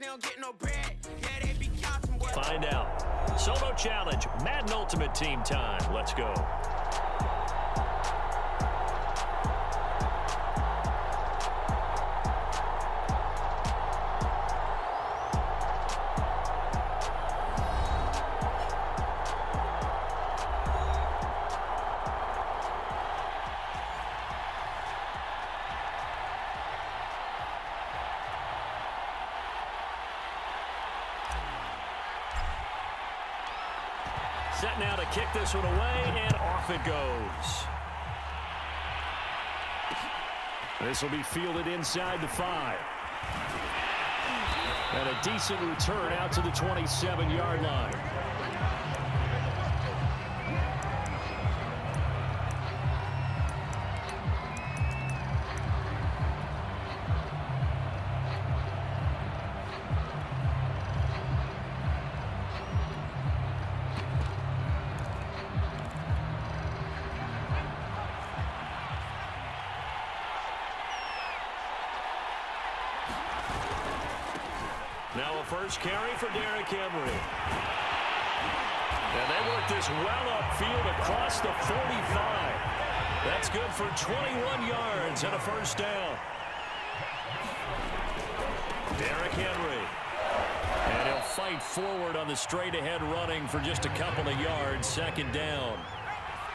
don't get no bread. Yeah, they be counting what. Find out. Solo challenge, Madden Ultimate Team time. Let's go. Set now to kick this one away, and off it goes. This will be fielded inside the 5. And a decent return out to the 27-yard line. Now a first carry for Derrick Henry. And they work this well upfield across the 45. That's good for 21 yards and a first down. Derrick Henry. And he'll fight forward on the straight-ahead running for just a couple of yards. Second down.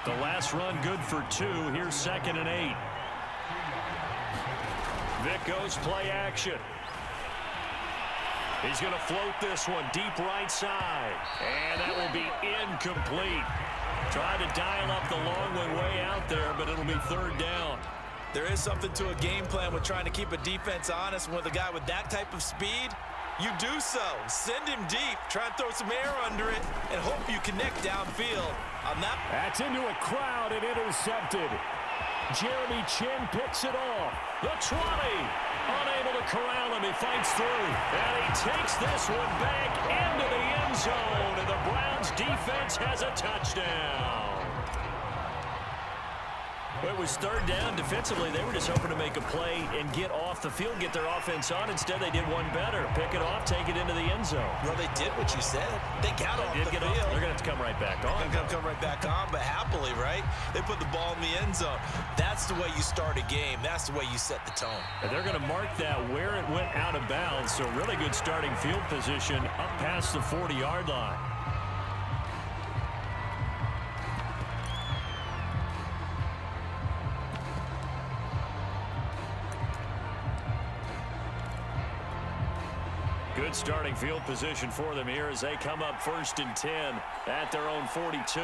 The last run good for 2. Here's 2nd and 8. Vic goes play action. He's going to float this one deep right side. And that will be incomplete. Tried to dial up the long one way out there, but it'll be 3rd down. There is something to a game plan with trying to keep a defense honest. With a guy with that type of speed, you do so. Send him deep. Try and throw some air under it and hope you connect downfield. That's into a crowd and intercepted. Jeremy Chin picks it off. The 20. Unable to corral him. He fights through. And he takes this one back into the end zone. And the Browns defense has a touchdown. It was 3rd down. Defensively, they were just hoping to make a play and get off the field, get their offense on. Instead, they did one better. Pick it off, take it into the end zone. Well, they did what you said. They got off the field. They're going to have to come right back on. They're going to come right back on, but happily, right? They put the ball in the end zone. That's the way you start a game. That's the way you set the tone. And they're going to mark that where it went out of bounds. So really good starting field position up past the 40-yard line. Good starting field position for them here as they come up 1st and 10 at their own 42.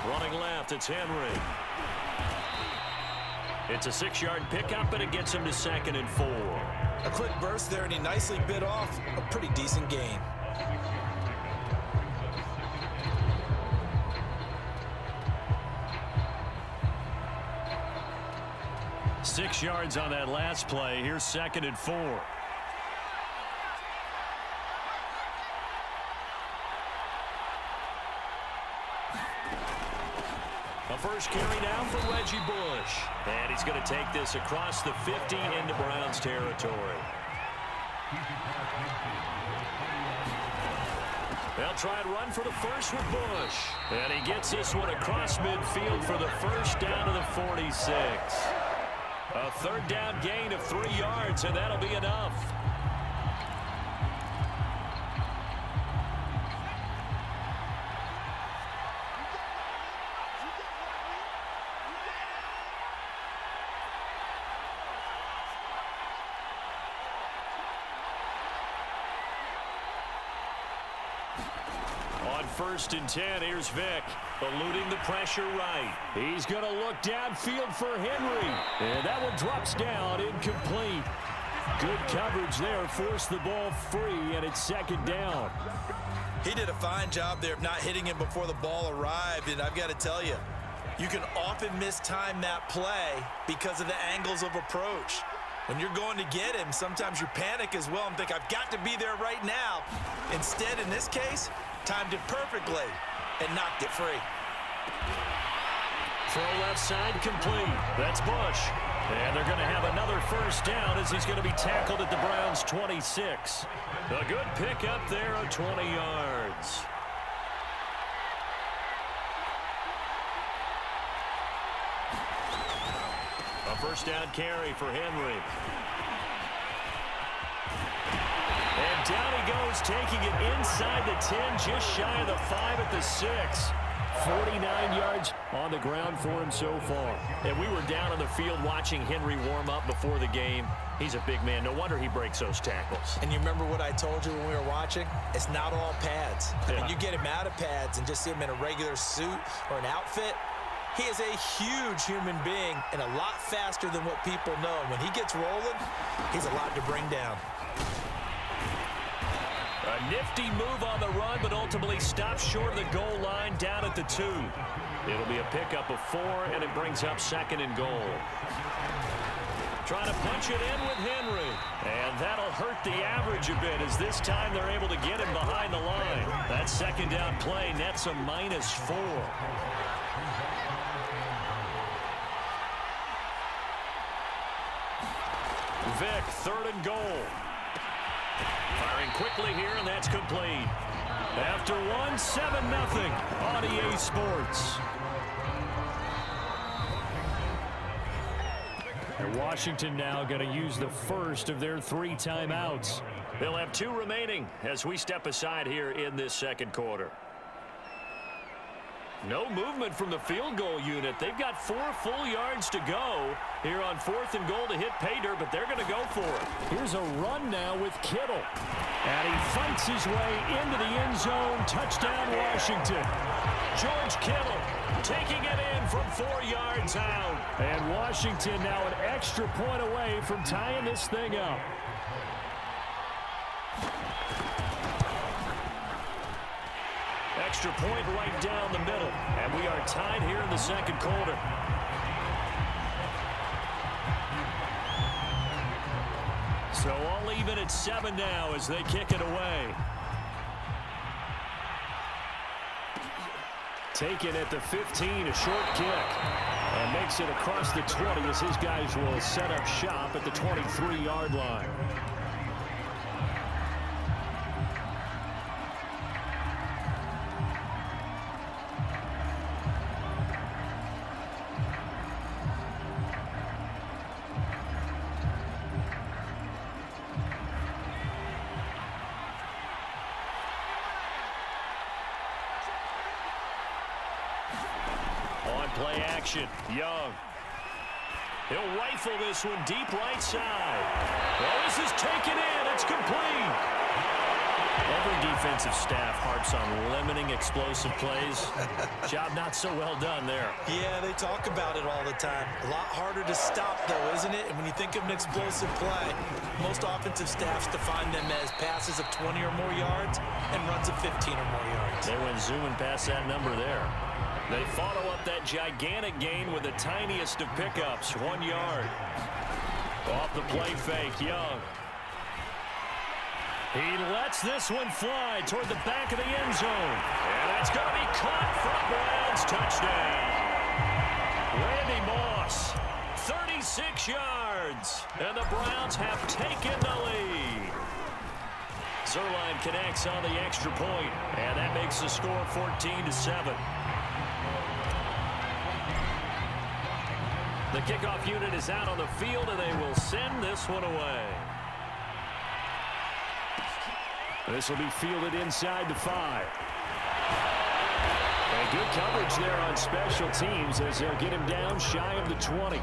Running left, it's Henry. It's a 6-yard pickup, and it gets him to 2nd and 4. A quick burst there, and he nicely bit off a pretty decent gain. Six yards on that last play. Here's 2nd and 4. A first carry now for Reggie Bush. And he's going to take this across the 50 into Browns territory. They'll try and run for the first with Bush. And he gets this one across midfield for the first down to the 46. A 3rd down gain of 3 yards, and that'll be enough. On 1st and 10, here's Vic, eluding the pressure right. He's going to look downfield for Henry. And that one drops down, incomplete. Good coverage there, forced the ball free, and it's 2nd down. He did a fine job there of not hitting him before the ball arrived, and I've got to tell you, you can often mistime that play because of the angles of approach. When you're going to get him, sometimes you panic as well and think, I've got to be there right now. Instead, in this case, timed it perfectly and knocked it free. Throw left side complete. That's Bush. And they're going to have another first down as he's going to be tackled at the Browns' 26. A good pick up there of 20 yards. A first down carry for Henry. And down he goes, taking it inside the 10, just shy of the 5 at the 6. 49 yards on the ground for him so far. And we were down on the field watching Henry warm up before the game. He's a big man. No wonder he breaks those tackles. And you remember what I told you when we were watching? It's not all pads. I mean, you get him out of pads and just see him in a regular suit or an outfit. He is a huge human being and a lot faster than what people know. When he gets rolling, he's a lot to bring down. A nifty move on the run, but ultimately stops short of the goal line down at the 2. It'll be a pickup of 4, and it brings up 2nd and goal. Trying to punch it in with Henry. And that'll hurt the average a bit as this time they're able to get him behind the line. That 2nd down play nets a -4. Vick, 3rd and goal. Firing quickly here, and that's complete. After one, 7-0 on EA Sports. And Washington now going to use the first of their 3 timeouts. They'll have 2 remaining as we step aside here in this 2nd quarter. No movement from the field goal unit. They've got 4 full yards to go here on 4th and goal to hit pay dirt, but they're going to go for it. Here's a run now with Kittle. And he fights his way into the end zone. Touchdown, Washington. George Kittle taking it in from 4 yards out. And Washington now an extra point away from tying this thing up. Extra point right down the middle. And we are tied here in the 2nd quarter. So all even at 7 now as they kick it away. Taken at the 15, a short kick. And makes it across the 20 as his guys will set up shop at the 23-yard line. Play action. Young. He'll rifle this one deep right side. Well, this is taken in. It's complete. Every defensive staff harps on limiting explosive plays. Job not so well done there. Yeah, they talk about it all the time. A lot harder to stop, though, isn't it? And when you think of an explosive play, most offensive staffs define them as passes of 20 or more yards and runs of 15 or more yards. They went zooming past that number there. They follow up that gigantic gain with the tiniest of pickups, 1 yard. Off the play fake, Young. He lets this one fly toward the back of the end zone. And that's going to be caught for a Browns touchdown. Randy Moss, 36 yards. And the Browns have taken the lead. Zerline connects on the extra point, and that makes the score 14-7. The kickoff unit is out on the field, and they will send this one away. This will be fielded inside the 5. And good coverage there on special teams as they'll get him down shy of the 20.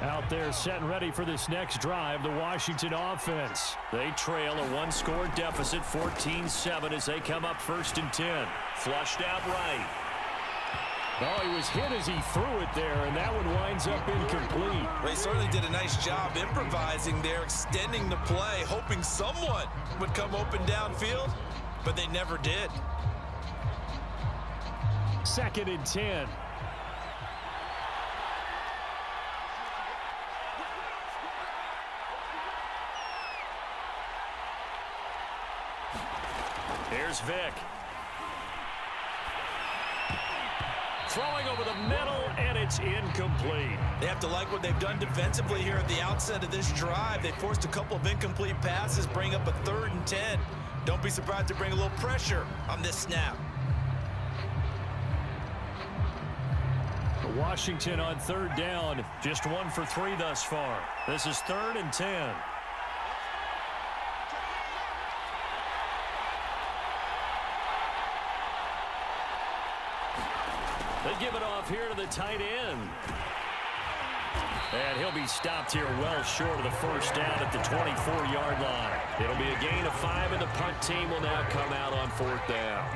Out there set and ready for this next drive, the Washington offense. They trail a 1-score deficit, 14-7 as they come up 1st and 10. Flushed out right. Oh, he was hit as he threw it there, and that one winds up incomplete. Well, he certainly did a nice job improvising there, extending the play, hoping someone would come open downfield, but they never did. 2nd and 10. Here's Vic. Throwing over the middle, and it's incomplete. They have to like what they've done defensively here at the outset of this drive. They forced a couple of incomplete passes, bring up a 3rd and 10. Don't be surprised to bring a little pressure on this snap. Washington on 3rd down, just 1 for 3 thus far. This is 3rd and 10. They give it off here to the tight end. And he'll be stopped here well short of the first down at the 24-yard line. It'll be a gain of 5, and the punt team will now come out on 4th down.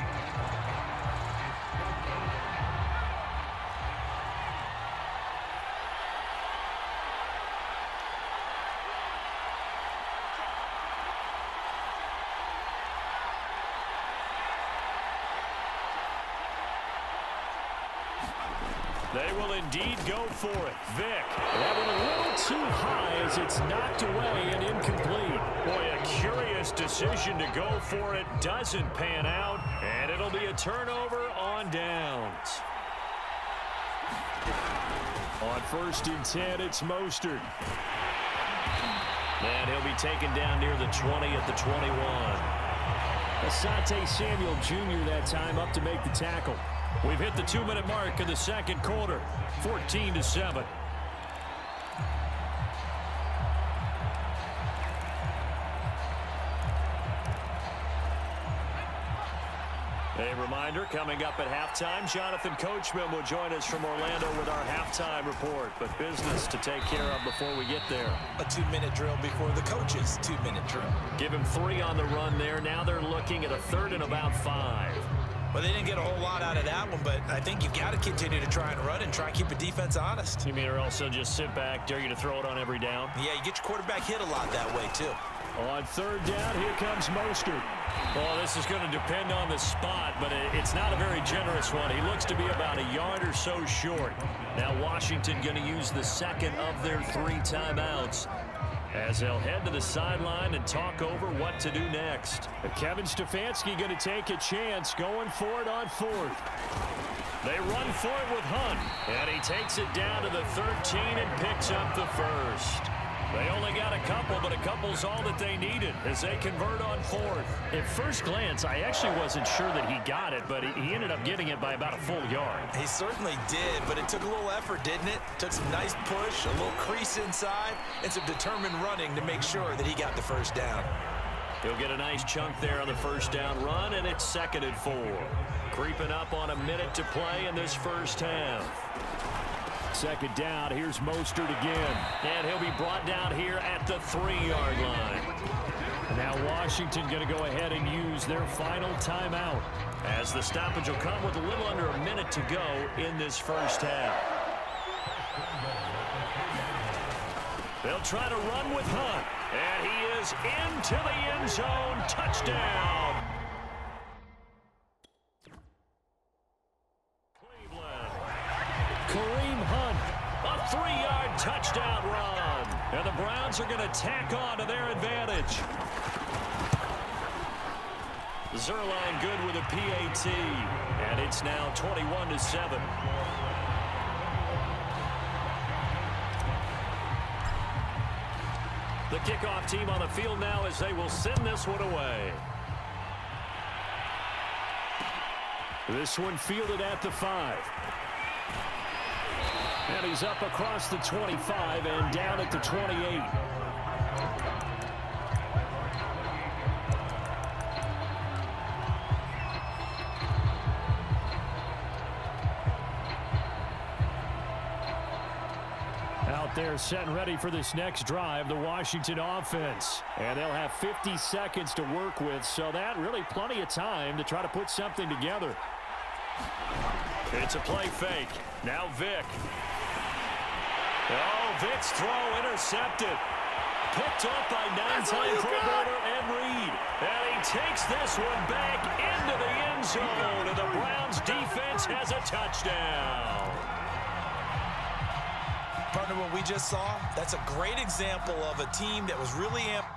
They will indeed go for it. Vic. That one a little too high as it's knocked away and incomplete. Boy, a curious decision to go for it. Doesn't pan out, and it'll be a turnover on downs. On 1st and 10, it's Mostert. And he'll be taken down near the 20 at the 21. Asante Samuel Jr. that time up to make the tackle. We've hit the 2-minute mark of the 2nd quarter, 14-7. A reminder, coming up at halftime, Jonathan Coachman will join us from Orlando with our halftime report. But business to take care of before we get there. A 2-minute drill before the coach's 2-minute drill. Give him 3 on the run there. Now they're looking at a 3rd and about 5. Well, they didn't get a whole lot out of that one, but I think you've got to continue to try and run and try and keep the defense honest. You mean or also just sit back, dare you to throw it on every down? Yeah, you get your quarterback hit a lot that way, too. On 3rd down, here comes Mostert. Well, this is going to depend on the spot, but it's not a very generous one. He looks to be about a yard or so short. Now Washington going to use the 2nd of their 3 timeouts as they'll head to the sideline and talk over what to do next. Kevin Stefanski going to take a chance going for it on 4th. They run for it with Hunt, and he takes it down to the 13 and picks up the 1st. They only got a couple, but a couple's all that they needed as they convert on 4th. At first glance, I actually wasn't sure that he got it, but he ended up getting it by about a full yard. He certainly did, but it took a little effort, didn't it? Took some nice push, a little crease inside, and some determined running to make sure that he got the 1st down. He'll get a nice chunk there on the 1st down run, and it's 2nd and 4. Creeping up on a minute to play in this first half. 2nd down, here's Mostert again. And he'll be brought down here at the 3-yard line. Now Washington going to go ahead and use their final timeout, as the stoppage will come with a little under a minute to go in this first half. They'll try to run with Hunt, and he is into the end zone. Touchdown. Kareem Hunt, a 3-yard touchdown run. And the Browns are going to tack on to their advantage. Zerline good with a PAT, and it's now 21-7. The kickoff team on the field now as they will send this one away. This one fielded at the 5. And he's up across the 25 and down at the 28. Out there set and ready for this next drive, the Washington offense. And they'll have 50 seconds to work with, so that really plenty of time to try to put something together. It's a play fake. Now Vic. Oh, Vic's throw intercepted. Picked up by 9-time Pro Bowler Ed Reed. And he takes this one back into the end zone. And the Browns defense has a touchdown. Partner, what we just saw, that's a great example of a team that was really amped.